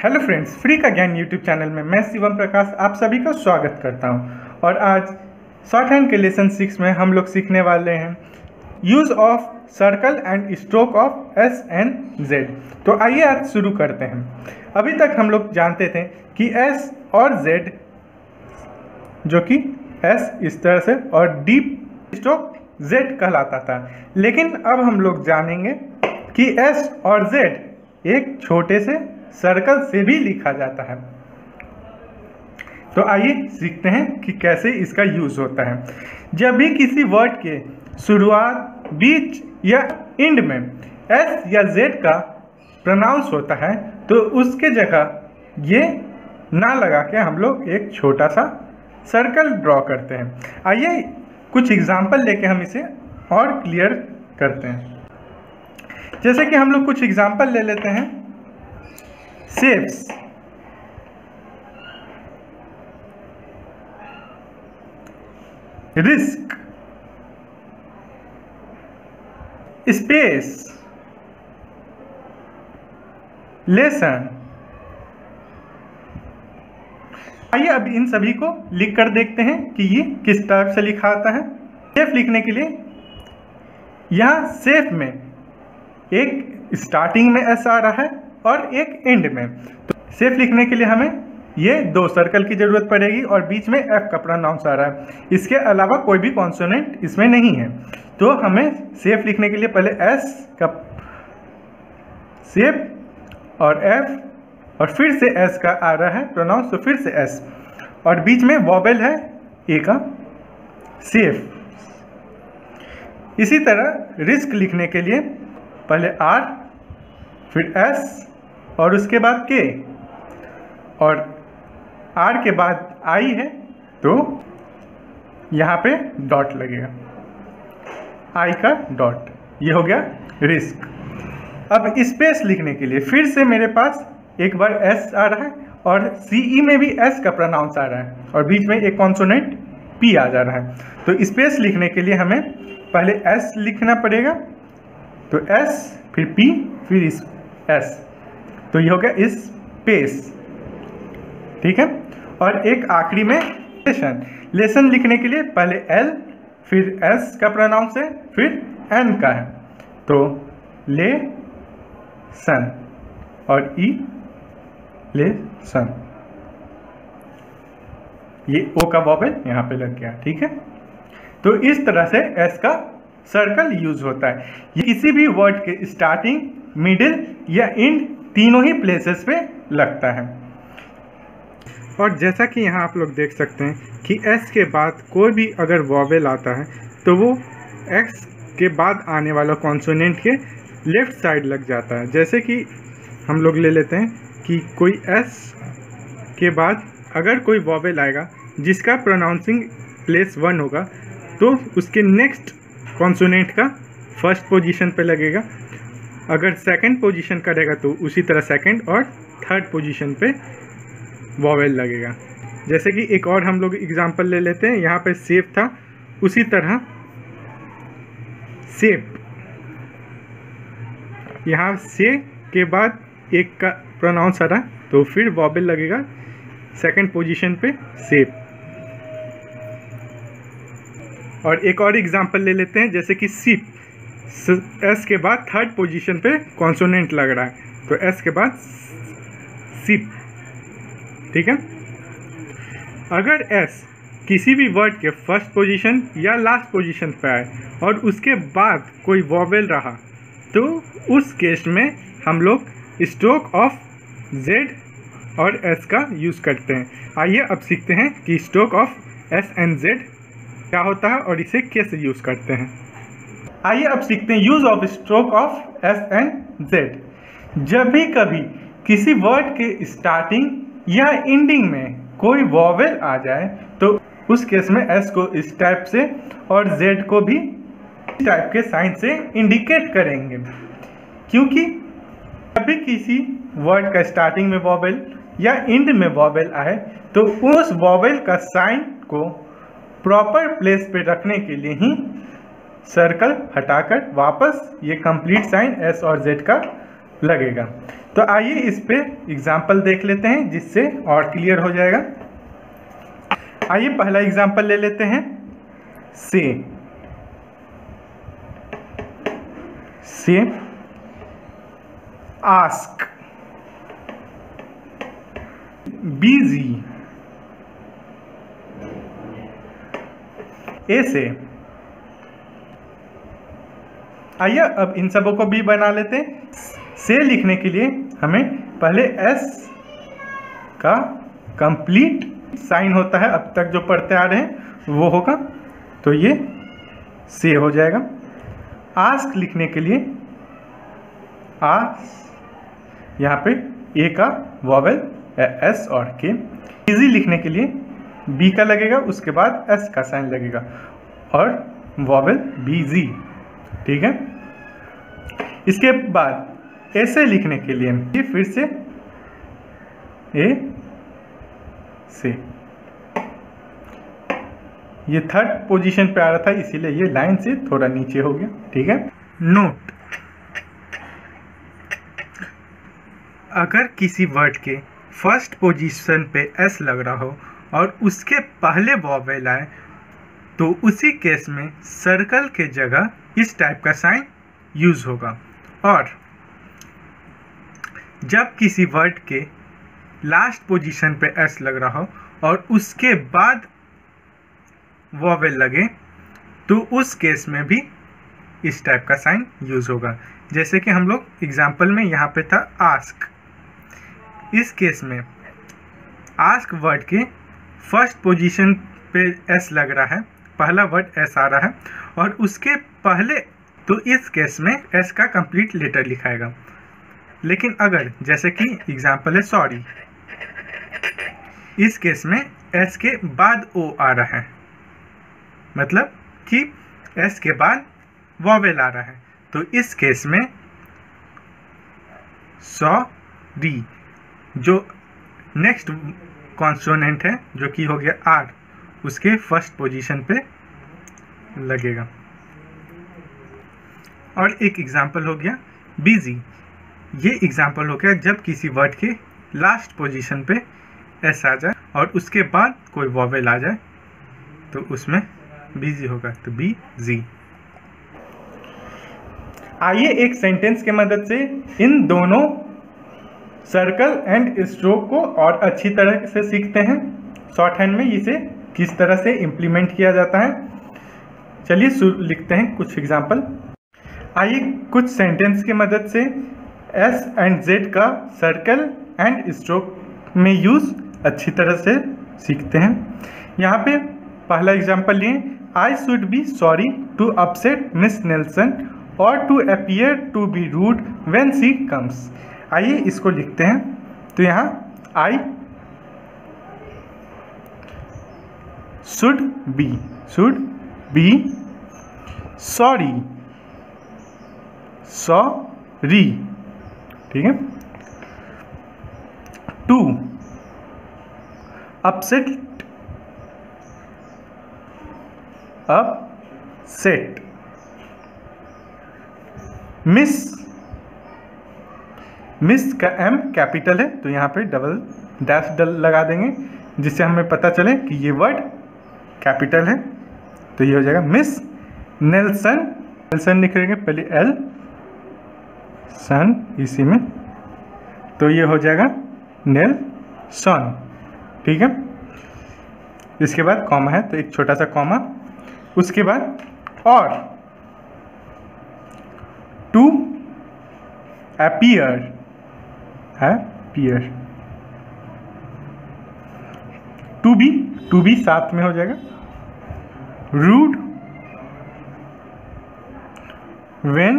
Hello friends, free का ज्ञान YouTube channel में मैं शिवम प्रकाश आप सभी का स्वागत करता हूं। और आज शॉर्ट हैंड के लेसन 6 में हम लोग सीखने वाले हैं use of circle and stroke of S and Z. तो आइए आज शुरू करते हैं। अभी तक हम लोग जानते थे कि एस और जेड, जो कि एस इस तरह से और डीप स्ट्रोक जेड कहलाता था, लेकिन अब हम लोग जानेंगे कि एस और जेड एक छोटे से सर्कल से भी लिखा जाता है। तो आइए सीखते हैं कि कैसे इसका यूज होता है। जब भी किसी वर्ड के शुरुआत, बीच या एंड में एस या जेड का प्रोनाउंस होता है तो उसके जगह ये ना लगा के हम लोग एक छोटा सा सर्कल ड्रॉ करते हैं। आइए कुछ एग्जाम्पल लेके हम इसे और क्लियर करते हैं। जैसे कि हम लोग कुछ एग्जाम्पल ले लेते हैं। Shapes, risk, space, lesson. आइए अब इन सभी को लिख कर देखते हैं कि ये किस टाइप से लिखा आता है। सेफ लिखने के लिए यहाँ सेफ में एक स्टार्टिंग में एस आ रहा है और एक एंड में। तो सेफ लिखने के लिए हमें ये दो सर्कल की ज़रूरत पड़ेगी और बीच में एफ का प्रोनाउंस आ रहा है। इसके अलावा कोई भी कॉन्सोनेंट इसमें नहीं है। तो हमें सेफ लिखने के लिए पहले एस का सेफ और एफ और फिर से एस का आ रहा है प्रोनाउंस, तो फिर से एस और बीच में वॉवेल है ए का, सेफ। इसी तरह रिस्क लिखने के लिए पहले आर, फिर एस और उसके बाद के, और आर के बाद आई है तो यहाँ पे डॉट लगेगा, आई का डॉट। ये हो गया रिस्क। अब स्पेस लिखने के लिए फिर से मेरे पास एक बार एस आ रहा है और सीई में भी एस का प्रोनाउंस आ रहा है और बीच में एक कॉन्सोनेंट पी आ जा रहा है। तो स्पेस लिखने के लिए हमें पहले एस लिखना पड़ेगा, तो एस फिर पी फिर एस, तो ये हो गया स्पेस। ठीक है। और एक आखिरी में लेसन। लेसन लिखने के लिए पहले एल फिर एस का प्रोनाउंस है फिर एन का है, तो ले सन और ई ले सन। ये ओ का वॉवेल यहाँ पे लग गया। ठीक है। तो इस तरह से एस का सर्कल यूज होता है। ये किसी भी वर्ड के स्टार्टिंग, मिडिल या एंड तीनों ही प्लेसेस पे लगता है। और जैसा कि यहाँ आप लोग देख सकते हैं कि एस के बाद कोई भी अगर वॉवेल आता है तो वो एक्स के बाद आने वाला कॉन्सोनेंट के लेफ्ट साइड लग जाता है। जैसे कि हम लोग ले लेते हैं कि कोई एस के बाद अगर कोई वॉवेल आएगा जिसका प्रोनाउंसिंग प्लेस 1 होगा तो उसके नेक्स्ट कॉन्सोनेंट का फर्स्ट पोजीशन पे लगेगा। अगर सेकंड पोजीशन करेगा तो उसी तरह सेकंड और थर्ड पोजीशन पे वॉवेल लगेगा। जैसे कि एक और हम लोग एग्जांपल ले लेते हैं। यहाँ पे सेफ था, उसी तरह सेफ, यहाँ से के बाद एक का प्रोनाउंस आ रहा है तो फिर वॉवेल लगेगा सेकंड पोजीशन पे सेफ। और एक और एग्जांपल ले लेते हैं, जैसे कि सिप, एस के बाद थर्ड पोजीशन पे कॉन्सोनेंट लग रहा है तो एस के बाद सिप। ठीक है। अगर एस किसी भी वर्ड के फर्स्ट पोजीशन या लास्ट पोजीशन पे आए और उसके बाद कोई वॉवेल रहा तो उस केस में हम लोग स्ट्रोक ऑफ जेड और एस का यूज़ करते हैं। आइए अब सीखते हैं कि stroke of S and Z क्या होता है और इसे कैसे यूज़ करते हैं। आइए अब सीखते हैं use of stroke of S and Z. जब भी कभी किसी वर्ड के स्टार्टिंग या एंडिंग में कोई वॉवेल आ जाए तो उस केस में एस को इस टाइप से और जेड को भी इस टाइप के साइन से इंडिकेट करेंगे, क्योंकि जब भी किसी वर्ड का स्टार्टिंग में वॉवेल या एंड में वॉवेल आए तो उस वॉवेल का साइन को प्रॉपर प्लेस पे रखने के लिए ही सर्कल हटाकर वापस ये कंप्लीट साइन एस और जेड का लगेगा। तो आइए इस पे एग्जाम्पल देख लेते हैं जिससे और क्लियर हो जाएगा। आइए पहला एग्जाम्पल ले लेते हैं। से आस्क, बिजी, ऐसे। आइए अब इन सबों को भी बना लेते हैं। से लिखने के लिए हमें पहले एस का कंप्लीट साइन होता है, अब तक जो पढ़ते आ रहे हैं वो होगा, तो ये से हो जाएगा। आस्क लिखने के लिए यहाँ पे ए का वॉवेल एस और के। इजी लिखने के लिए बी का लगेगा, उसके बाद एस का साइन लगेगा और वॉवेल बी जी। ठीक है। इसके बाद ऐसे लिखने के लिए ये फिर से ए से, ये थर्ड पोजीशन पे आ रहा था इसीलिए ये लाइन से थोड़ा नीचे हो गया। ठीक है। नोट, अगर किसी वर्ड के फर्स्ट पोजीशन पे एस लग रहा हो और उसके पहले वॉवेल आए तो उसी केस में सर्कल के जगह इस टाइप का साइन यूज होगा। और जब किसी वर्ड के लास्ट पोजीशन पे एस लग रहा हो और उसके बाद वॉवेल लगे तो उस केस में भी इस टाइप का साइन यूज होगा। जैसे कि हम लोग एग्जाम्पल में यहाँ पे था आस्क। इस केस में आस्क वर्ड के फर्स्ट पोजीशन पे एस लग रहा है, पहला वर्ड एस आ रहा है और उसके पहले, तो इस केस में एस का कंप्लीट लेटर लिखाएगा। लेकिन अगर जैसे कि एग्जाम्पल है सॉरी, इस केस में एस के बाद ओ आ रहा है, मतलब कि एस के बाद वॉवेल आ रहा है, तो इस केस में सॉरी जो नेक्स्ट कॉन्सोनेंट है जो कि हो गया आर, उसके फर्स्ट पोजीशन पे लगेगा। और एक एग्जाम्पल हो गया बिजी। ये एग्जाम्पल हो गया जब किसी वर्ड के लास्ट पोजीशन पे एस आ जाए और उसके बाद कोई वॉवेल आ जाए तो उसमें बिजी होगा, तो बी जी। आइए एक सेंटेंस के मदद से इन दोनों सर्कल एंड स्ट्रोक को और अच्छी तरह से सीखते हैं। शॉर्ट हैंड में इसे किस तरह से इम्प्लीमेंट किया जाता है। चलिए लिखते हैं कुछ एग्जाम्पल। आइए कुछ सेंटेंस की मदद से एस एंड जेड का सर्कल एंड स्ट्रोक में यूज अच्छी तरह से सीखते हैं। यहाँ पे पहला एग्जाम्पल लिए, I should be sorry to upset Miss Nelson or to appear to be rude when she comes. आइए इसको लिखते हैं। तो यहाँ I should be sorry, sorry. ठीक है। To upset, upset. मिस का एम कैपिटल है तो यहाँ पे डबल डैश लगा देंगे जिससे हमें पता चले कि ये वर्ड कैपिटल है, तो ये हो जाएगा मिस नेल्सन। नेल्सन लिखेंगे पहले एल सन इसी में, तो ये हो जाएगा नेल्सन। ठीक है। इसके बाद कॉमा है तो एक छोटा सा कॉमा, उसके बाद और टू अपीयर, टू बी साथ में हो जाएगा। रूड व्हेन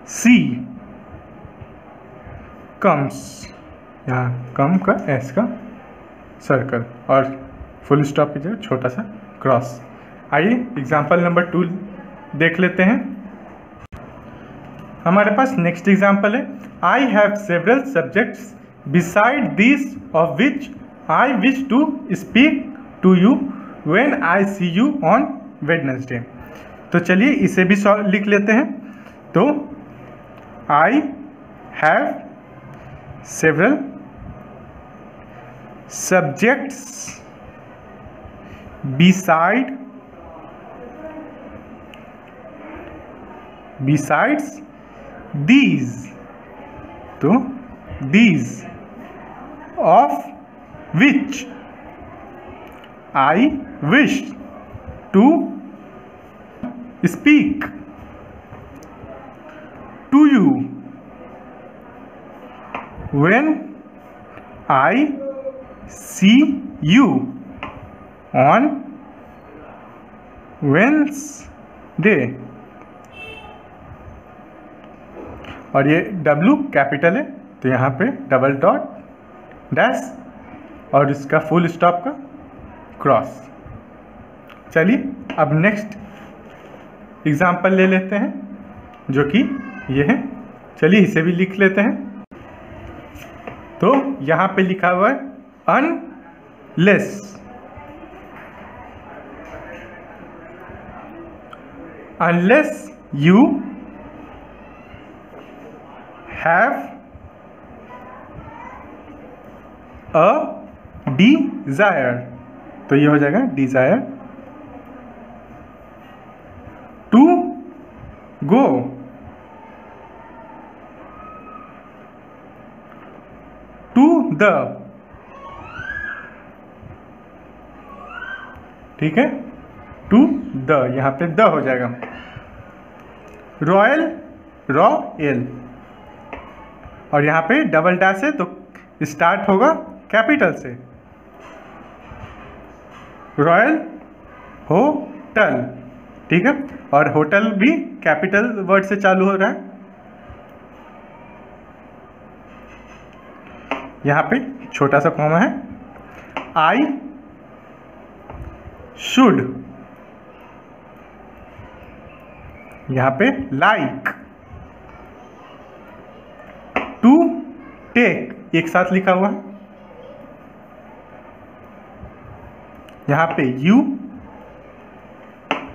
सी कम्स, यहाँ कम का एस का सर्कल और फुल स्टॉप की जगह छोटा सा क्रॉस। आइए एग्जाम्पल नंबर 2 देख लेते हैं। हमारे पास नेक्स्ट एग्जाम्पल है, I have several subjects beside this of which I wish to speak to you when I see you on Wednesday. तो चलिए इसे भी लिख लेते हैं। तो आई have several subjects besides these, तो these of which I wish to speak to you when I see you on Wednesday। और ये W कैपिटल है तो यहाँ पे डबल डॉट डैश और इसका फुल स्टॉप का क्रॉस। चलिए अब नेक्स्ट एग्जाम्पल ले लेते हैं जो कि ये है। चलिए इसे भी लिख लेते हैं। तो यहाँ पे लिखा हुआ है unless you have a desire, तो ये हो जाएगा desire to go to the, ठीक है, टू द, यहाँ पे द हो जाएगा। रॉयल और यहाँ पे डबल डैश है तो स्टार्ट होगा कैपिटल से। रॉयल होटल, ठीक है, और होटल भी कैपिटल वर्ड से चालू हो रहा है। यहाँ पे छोटा सा कॉमा है। आई शुड, यहाँ पे लाइक टू टेक एक साथ लिखा हुआ है। यहाँ पे यू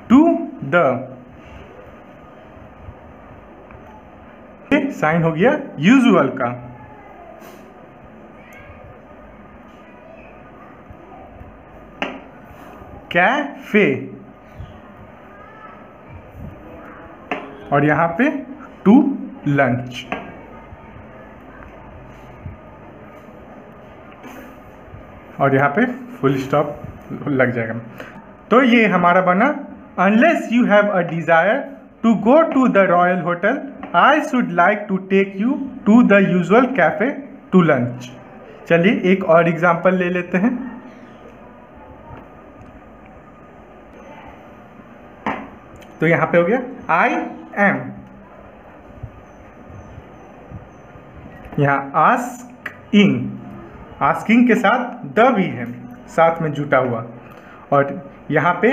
टू द, साइन हो गया यूजुअल का। कैफे और यहाँ पे टू लंच। और यहाँ पे फुल स्टॉप लग जाएगा। तो ये हमारा बना unless you have a desire to go to the royal hotel I should like to take you to the usual cafe to lunch. चलिए एक और एग्जांपल ले लेते हैं। तो यहाँ पे हो गया आई एम, यहाँ आस्किंग के साथ द भी है साथ में जुटा हुआ। और यहाँ पे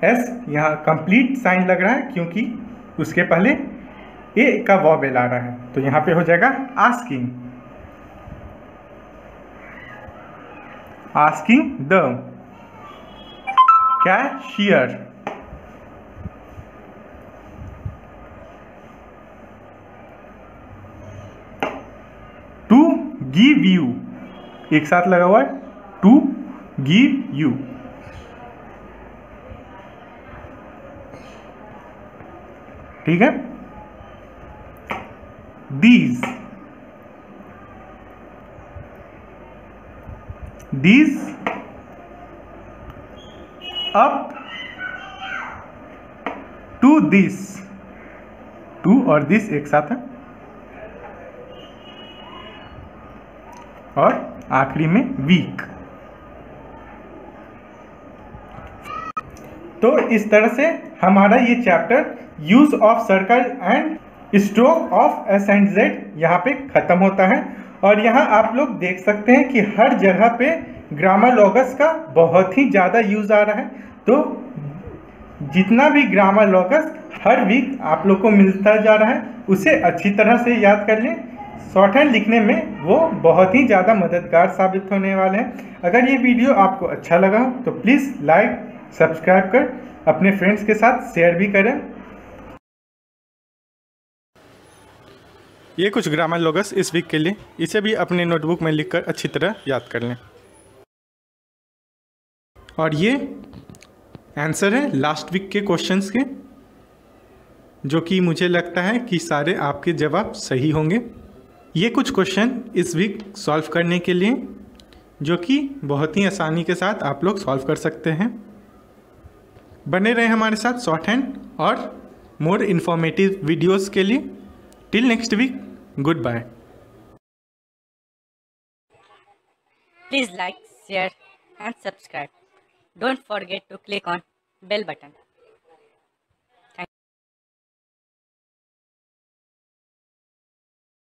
एस, यहाँ कंप्लीट साइन लग रहा है क्योंकि उसके पहले ए का वॉवेल आ रहा है। तो यहाँ पे हो जाएगा asking the cashier, to give you एक साथ लगा हुआ है, टू गिव यू। ठीक है, these up to this, to और दिस एक साथ है। और आखिरी में वीक। तो इस तरह से हमारा ये chapter use of circle and stroke of S and Z यहाँ पे खत्म होता है। और यहाँ आप लोग देख सकते हैं कि हर जगह पे ग्रामर लॉगस का बहुत ही ज़्यादा यूज आ रहा है। तो जितना भी ग्रामर लॉगस हर वीक आप लोग को मिलता जा रहा है उसे अच्छी तरह से याद कर लें। शॉर्ट हैंड लिखने में वो बहुत ही ज़्यादा मददगार साबित होने वाले हैं। अगर ये वीडियो आपको अच्छा लगा तो प्लीज़ लाइक सब्सक्राइब कर अपने फ्रेंड्स के साथ शेयर भी करें। ये कुछ ग्रामर लोगस इस वीक के लिए, इसे भी अपने नोटबुक में लिखकर अच्छी तरह याद कर लें। और ये आंसर है लास्ट वीक के क्वेश्चंस के, जो कि मुझे लगता है कि सारे आपके जवाब सही होंगे। ये कुछ क्वेश्चन इस वीक सॉल्व करने के लिए, जो कि बहुत ही आसानी के साथ आप लोग सॉल्व कर सकते हैं। बने रहे हमारे साथ शॉर्ट हैंड और मोर इन्फॉर्मेटिव वीडियोस के लिए। Till next week, goodbye. Please like, share and subscribe. Don't forget to click on bell button.